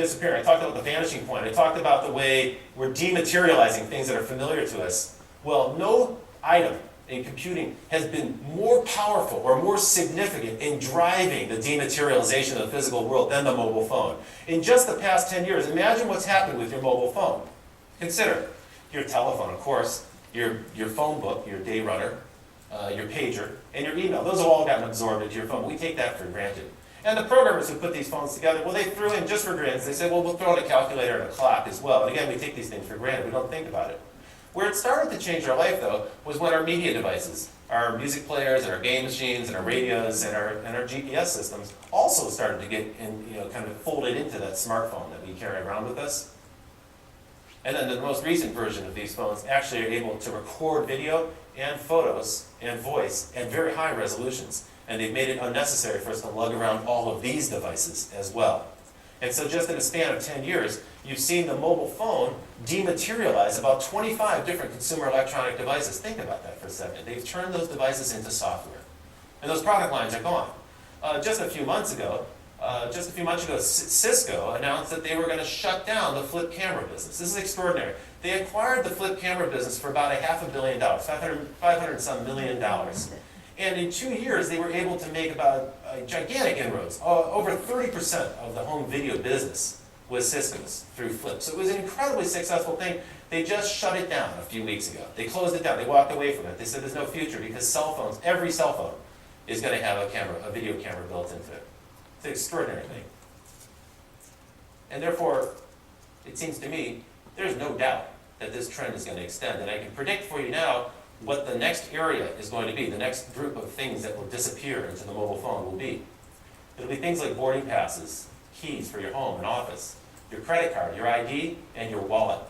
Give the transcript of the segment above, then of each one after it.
disappearing. I talked about the vanishing point. I talked about the way we're dematerializing things that are familiar to us. Well, no item in computing has been more powerful or more significant in driving the dematerialization of the physical world than the mobile phone. In just the past 10 years, imagine what's happened with your mobile phone. Consider your telephone, of course, your phone book, your day runner, your pager, and your email. Those have all gotten absorbed into your phone. We take that for granted. And the programmers who put these phones together, well, they threw in, just for grins, they said, well, we'll throw in a calculator and a clock as well. And again, we take these things for granted. We don't think about it. Where it started to change our life, though, was when our media devices, our music players and our game machines and our radios and our GPS systems also started to get kind of folded into that smartphone that we carry around with us. And then the most recent version of these phones actually are able to record video and photos and voice at very high resolutions. And they've made it unnecessary for us to lug around all of these devices as well. And so just in a span of 10 years, you've seen the mobile phone dematerialize about 25 different consumer electronic devices. Think about that for a second. They've turned those devices into software. And those product lines are gone. Just a few months ago, Cisco announced that they were going to shut down the flip camera business. This is extraordinary. They acquired the flip camera business for about $500 million, $500 million. And in 2 years, they were able to make about gigantic inroads. Over 30% of the home video business was Cisco's through Flip. So it was an incredibly successful thing. They just shut it down a few weeks ago. They closed it down. They walked away from it. They said there's no future because cell phones, every cell phone, is going to have a video camera built into it. It's an extraordinary thing. And therefore, it seems to me, there's no doubt that this trend is going to extend. And I can predict for you now what the next area is going to be, the next group of things that will disappear into the mobile phone will be. It'll be things like boarding passes, keys for your home and office, your credit card, your ID, and your wallet.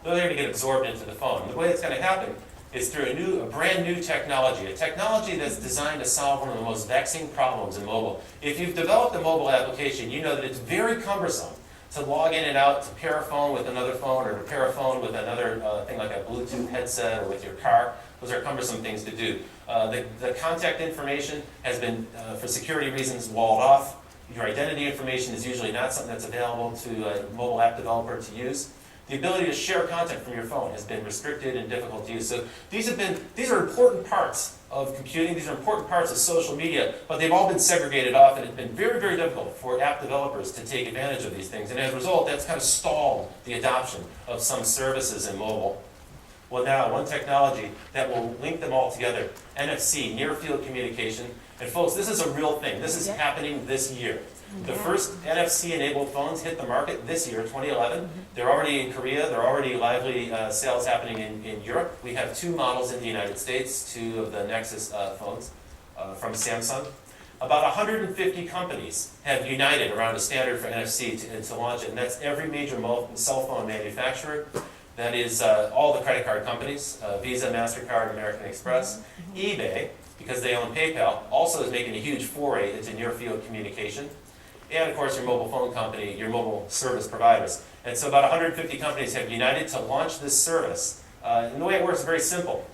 Those are going to get absorbed into the phone. And the way it's going to happen is through a brand new technology, a technology that's designed to solve one of the most vexing problems in mobile. If you've developed a mobile application, you know that it's very cumbersome to log in and out, to pair a phone with another phone, or to pair a phone with another thing like a Bluetooth headset or with your car. Those are cumbersome things to do. The contact information has been, for security reasons, walled off. Your identity information is usually not something that's available to a mobile app developer to use. The ability to share content from your phone has been restricted and difficult to use. So these are important parts of computing. These are important parts of social media, but they've all been segregated off, and it's been very, very difficult for app developers to take advantage of these things. And as a result, that's kind of stalled the adoption of some services in mobile. Well, now, one technology that will link them all together, NFC, near-field communication. And folks, this is a real thing. This is happening this year. The first NFC-enabled phones hit the market this year, 2011. They're already in Korea. There are already lively sales happening in Europe. We have 2 models in the United States, 2 of the Nexus phones from Samsung. About 150 companies have united around a standard for NFC to launch it, and that's every major cell phone manufacturer. That is all the credit card companies, Visa, MasterCard, American Express. eBay, because they own PayPal, also is making a huge foray into near-field communication. And, of course, your mobile phone company, your mobile service providers. And so about 150 companies have united to launch this service. And the way it works is very simple.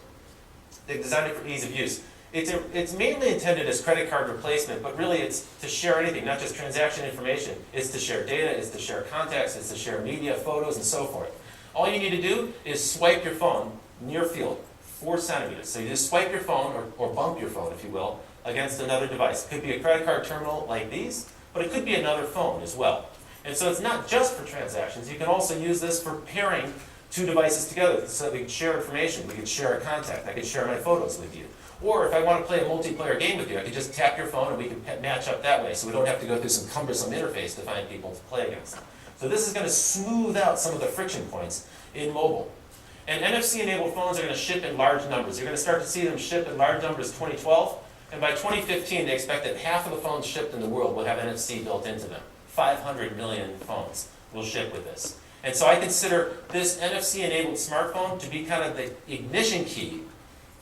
They've designed it for ease of use. It's mainly intended as credit card replacement, but really it's to share anything, not just transaction information. It's to share data, it's to share contacts, it's to share media, photos, and so forth. All you need to do is swipe your phone near field, 4 centimeters. So you just swipe your phone, or bump your phone, if you will, against another device. It could be a credit card terminal like these, but it could be another phone as well. And so it's not just for transactions. You can also use this for pairing 2 devices together so that we can share information. We can share a contact. I can share my photos with you. Or if I want to play a multiplayer game with you, I can just tap your phone and we can match up that way, so we don't have to go through some cumbersome interface to find people to play against. So this is going to smooth out some of the friction points in mobile. And NFC-enabled phones are going to ship in large numbers. You're going to start to see them ship in large numbers 2012. And by 2015, they expect that half of the phones shipped in the world will have NFC built into them. 500 million phones will ship with this. And so I consider this NFC-enabled smartphone to be kind of the ignition key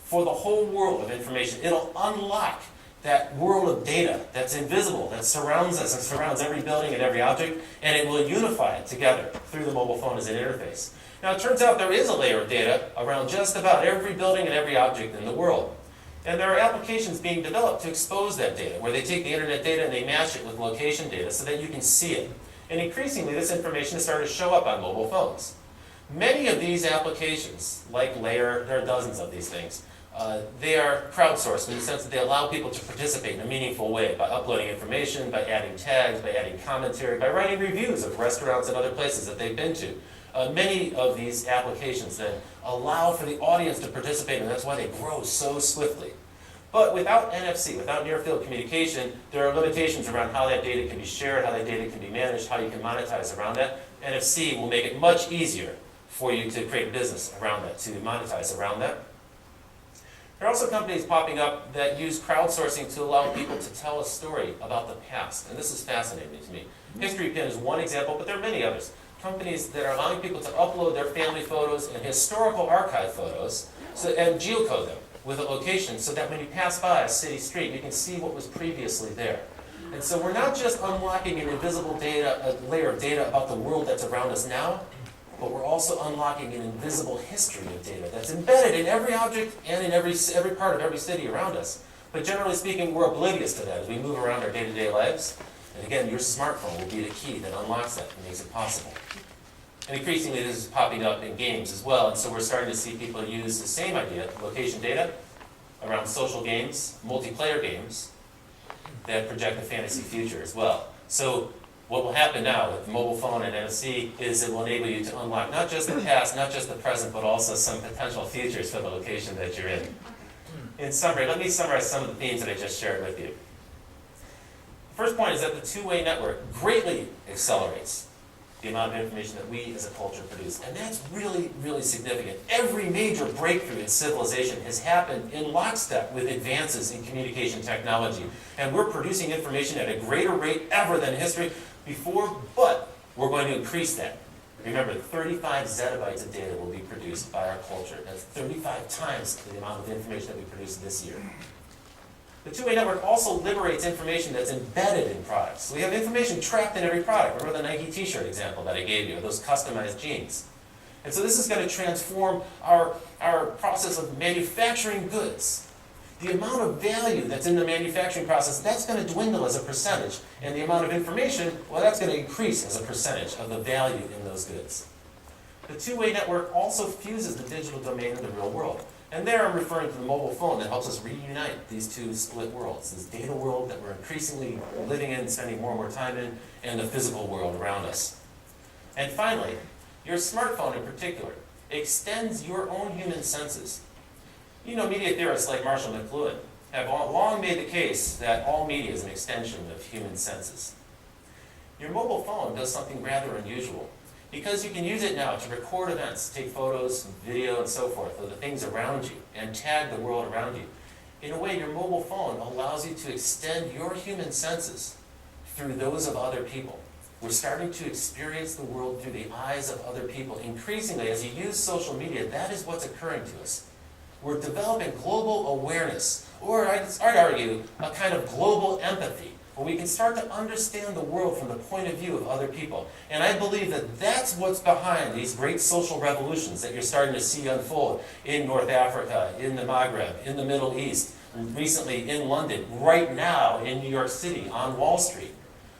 for the whole world of information. It'll unlock that world of data that's invisible, that surrounds us and surrounds every building and every object, and it will unify it together through the mobile phone as an interface. Now, it turns out there is a layer of data around just about every building and every object in the world. And there are applications being developed to expose that data, where they take the internet data and they match it with location data so that you can see it. And increasingly, this information is starting to show up on mobile phones. Many of these applications, like Layer, there are dozens of these things, they are crowdsourced in the sense that they allow people to participate in a meaningful way by uploading information, by adding tags, by adding commentary, by writing reviews of restaurants and other places that they've been to. Many of these applications then allow for the audience to participate, and that's why they grow so swiftly. But without NFC, without near-field communication, there are limitations around how that data can be shared, how that data can be managed, how you can monetize around that. NFC will make it much easier for you to create a business around that, to monetize around that. There are also companies popping up that use crowdsourcing to allow people to tell a story about the past. And this is fascinating to me. History Pin is one example, but there are many others. Companies that are allowing people to upload their family photos and historical archive photos and geocode them with a location so that when you pass by a city street, you can see what was previously there. And so we're not just unlocking an invisible data, a layer of data about the world that's around us now, but we're also unlocking an invisible history of data that's embedded in every object and in every part of every city around us. But generally speaking, we're oblivious to that as we move around our day-to-day lives. And again, your smartphone will be the key that unlocks that and makes it possible. And increasingly, this is popping up in games as well. And so we're starting to see people use the same idea, location data, around social games, multiplayer games, that project a fantasy future as well. So what will happen now with the mobile phone and NFC is it will enable you to unlock not just the past, not just the present, but also some potential futures for the location that you're in. In summary, let me summarize some of the themes that I just shared with you. The first point is that the two-way network greatly accelerates the amount of information that we as a culture produce. And that's really, really significant. Every major breakthrough in civilization has happened in lockstep with advances in communication technology. And we're producing information at a greater rate ever than history before, but we're going to increase that. Remember, 35 zettabytes of data will be produced by our culture. That's 35 times the amount of information that we produced this year. The two-way network also liberates information that's embedded in products. So we have information trapped in every product. Remember the Nike t-shirt example that I gave you, those customized jeans. And so this is going to transform our process of manufacturing goods. The amount of value that's in the manufacturing process, that's going to dwindle as a percentage. And the amount of information, well, that's going to increase as a percentage of the value in those goods. The two-way network also fuses the digital domain and the real world. And there I'm referring to the mobile phone that helps us reunite these two split worlds. This data world that we're increasingly living in, spending more and more time in, and the physical world around us. And finally, your smartphone in particular extends your own human senses. You know, media theorists like Marshall McLuhan have long made the case that all media is an extension of human senses. Your mobile phone does something rather unusual, because you can use it now to record events, take photos, video, and so forth of the things around you, and tag the world around you. In a way, your mobile phone allows you to extend your human senses through those of other people. We're starting to experience the world through the eyes of other people. Increasingly, as you use social media, that is what's occurring to us. We're developing global awareness, or I'd argue, a kind of global empathy, where we can start to understand the world from the point of view of other people. And I believe that that's what's behind these great social revolutions that you're starting to see unfold in North Africa, in the Maghreb, in the Middle East, recently in London, right now in New York City, on Wall Street,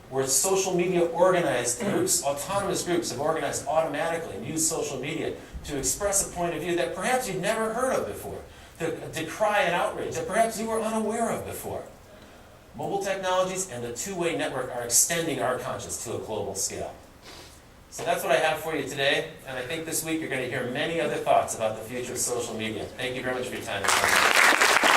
where social media organized groups, autonomous groups, have organized automatically and use social media to express a point of view that perhaps you'd never heard of before, to decry an outrage that perhaps you were unaware of before. Mobile technologies and the two-way network are extending our conscience to a global scale. So that's what I have for you today, and I think this week you're going to hear many other thoughts about the future of social media. Thank you very much for your time this morning.